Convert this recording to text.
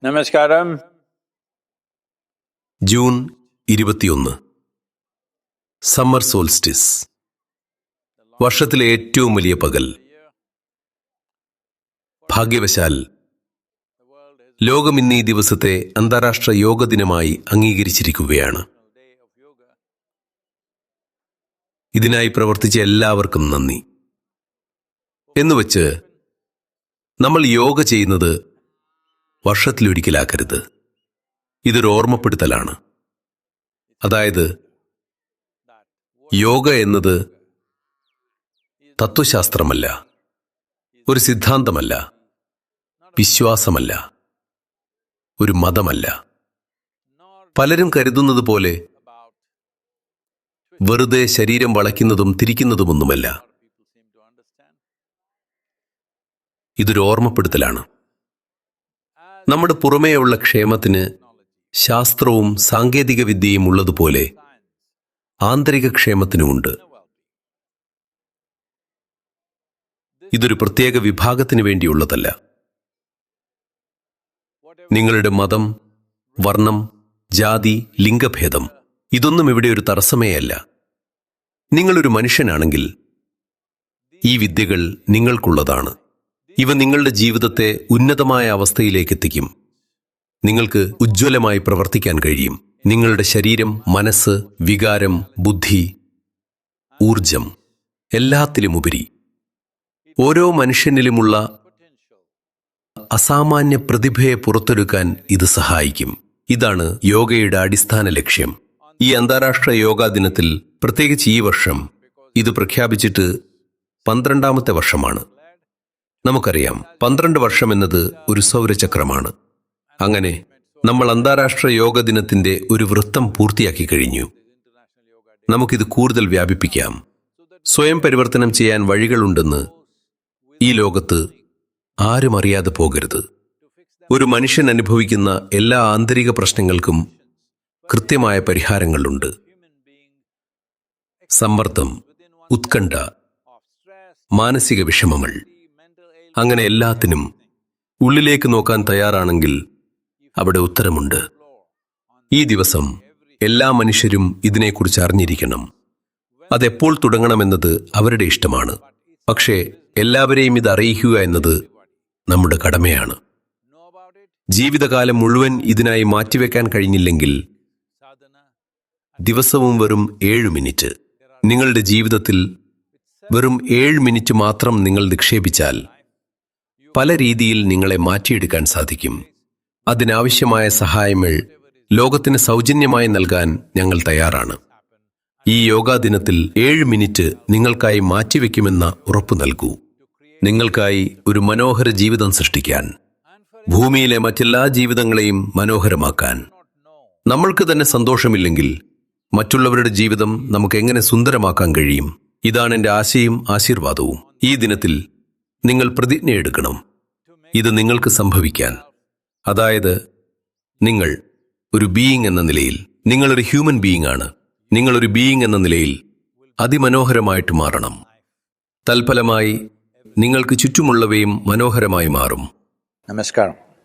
നമസ്കാരം. June 21 summer solstice. വർഷത്തിലെ ഏറ്റവും വലിയ പകൽ. ഭാഗ്യവശാൽ ലോകം ഇന്ന് ഈ ദിവസത്തെ അന്താരാഷ്ട്ര യോഗ ദിനമായി അംഗീകരിച്ചിരിക്കുകയാണ്. ഇതിനായി പ്രവർത്തിച്ച എല്ലാവർക്കും നന്ദി. എന്നുവച്ച് നമ്മൾ യോഗ ചെയ്യുന്നത് വർഷത്തിലൊരിക്കലാക്കരുത്. ഇതൊരു ഓർമ്മപ്പെടുത്തലാണ്. അതായത് യോഗ എന്നത് തത്വശാസ്ത്രമല്ല, ഒരു സിദ്ധാന്തമല്ല, വിശ്വാസമല്ല, ഒരു മതമല്ല. പലരും കരുതുന്നത് പോലെ വെറുതെ ശരീരം വളയ്ക്കുന്നതും തിരിക്കുന്നതുമൊന്നുമല്ല. ഇതൊരു ഓർമ്മപ്പെടുത്തലാണ്. നമ്മുടെ പുറമേയുള്ള ക്ഷേമത്തിന് ശാസ്ത്രവും സാങ്കേതിക വിദ്യയും ഉള്ളതുപോലെ ആന്തരിക ക്ഷേമത്തിനുമുണ്ട്. ഇതൊരു പ്രത്യേക വിഭാഗത്തിന് വേണ്ടിയുള്ളതല്ല. നിങ്ങളുടെ മതം, വർണ്ണം, ജാതി, ലിംഗഭേദം ഇതൊന്നും ഇവിടെ ഒരു തടസ്സമേ അല്ല. നിങ്ങളൊരു മനുഷ്യനാണെങ്കിൽ ഈ വിദ്യകൾ നിങ്ങൾക്കുള്ളതാണ്. ഇവ നിങ്ങളുടെ ജീവിതത്തെ ഉന്നതമായ അവസ്ഥയിലേക്ക് എത്തിക്കും. നിങ്ങൾക്ക് ഉജ്ജ്വലമായി പ്രവർത്തിക്കാൻ കഴിയും. നിങ്ങളുടെ ശരീരം, മനസ്സ്, വികാരം, ബുദ്ധി, ഊർജം എല്ലാത്തിലുമുപരി ഓരോ മനുഷ്യനിലുമുള്ള അസാമാന്യ പ്രതിഭയെ പുറത്തെടുക്കാൻ ഇത് സഹായിക്കും. ഇതാണ് യോഗയുടെ അടിസ്ഥാന ലക്ഷ്യം. ഈ അന്താരാഷ്ട്ര യോഗാ ദിനത്തിൽ, പ്രത്യേകിച്ച് ഈ വർഷം, ഇത് പ്രഖ്യാപിച്ചിട്ട് 12ാമത്തെ വർഷമാണ്. നമുക്കറിയാം, 12 വർഷം എന്നത് ഒരു സൗരചക്രമാണ്. അങ്ങനെ നമ്മൾ അന്താരാഷ്ട്ര യോഗ ദിനത്തിന്റെ ഒരു വൃത്തം പൂർത്തിയാക്കി കഴിഞ്ഞു. നമുക്കിത് കൂടുതൽ വ്യാപിപ്പിക്കാം. സ്വയം പരിവർത്തനം ചെയ്യാൻ വഴികളുണ്ടെന്ന് ഈ ലോകത്ത് ആരും അറിയാതെ പോകരുത്. ഒരു മനുഷ്യൻ അനുഭവിക്കുന്ന എല്ലാ ആന്തരിക പ്രശ്നങ്ങൾക്കും കൃത്യമായ പരിഹാരങ്ങളുണ്ട്. സമ്മർദ്ദം, ഉത്കണ്ഠ, മാനസിക വിഷമങ്ങൾ, അങ്ങനെ എല്ലാത്തിനും ഉള്ളിലേക്ക് നോക്കാൻ തയ്യാറാണെങ്കിൽ അവിടെ ഉത്തരമുണ്ട്. ഈ ദിവസം എല്ലാ മനുഷ്യരും ഇതിനെക്കുറിച്ച് അറിഞ്ഞിരിക്കണം. അതെപ്പോൾ തുടങ്ങണമെന്നത് അവരുടെ ഇഷ്ടമാണ്. പക്ഷേ എല്ലാവരെയും ഇത് അറിയിക്കുക എന്നത് നമ്മുടെ കടമയാണ്. ജീവിതകാലം മുഴുവൻ ഇതിനായി മാറ്റിവെക്കാൻ കഴിഞ്ഞില്ലെങ്കിൽ ദിവസവും വെറും 7 മിനിറ്റ്, നിങ്ങളുടെ ജീവിതത്തിൽ വെറും 7 മിനിറ്റ് മാത്രം നിങ്ങൾ നിക്ഷേപിച്ചാൽ പല രീതിയിൽ നിങ്ങളെ മാറ്റിയെടുക്കാൻ സാധിക്കും. അതിനാവശ്യമായ സഹായങ്ങൾ ലോകത്തിന് സൗജന്യമായി നൽകാൻ ഞങ്ങൾ തയ്യാറാണ്. ഈ യോഗാ ദിനത്തിൽ 7 മിനിറ്റ് നിങ്ങൾക്കായി മാറ്റിവെക്കുമെന്ന ഉറപ്പു നൽകൂ. നിങ്ങൾക്കായി ഒരു മനോഹര ജീവിതം സൃഷ്ടിക്കാൻ, ഭൂമിയിലെ മറ്റെല്ലാ ജീവിതങ്ങളെയും മനോഹരമാക്കാൻ. നമ്മൾക്ക് തന്നെ സന്തോഷമില്ലെങ്കിൽ മറ്റുള്ളവരുടെ ജീവിതം നമുക്ക് എങ്ങനെ സുന്ദരമാക്കാൻ കഴിയും? ഇതാണ് എൻ്റെ ആശയും ആശീർവാദവും. ഈ ദിനത്തിൽ നിങ്ങൾ പ്രതിജ്ഞയെടുക്കണം, ഇത് നിങ്ങൾക്ക് സംഭവിക്കാൻ. അതായത് നിങ്ങൾ ഒരു ബീയിങ് എന്ന നിലയിൽ, നിങ്ങളൊരു ഹ്യൂമൻ ബീയിങ് ആണ്. നിങ്ങളൊരു ബീയിങ് എന്ന നിലയിൽ അതിമനോഹരമായിട്ട് മാറണം. തൽഫലമായി നിങ്ങൾക്ക് ചുറ്റുമുള്ളവയും മനോഹരമായി മാറും. നമസ്കാരം.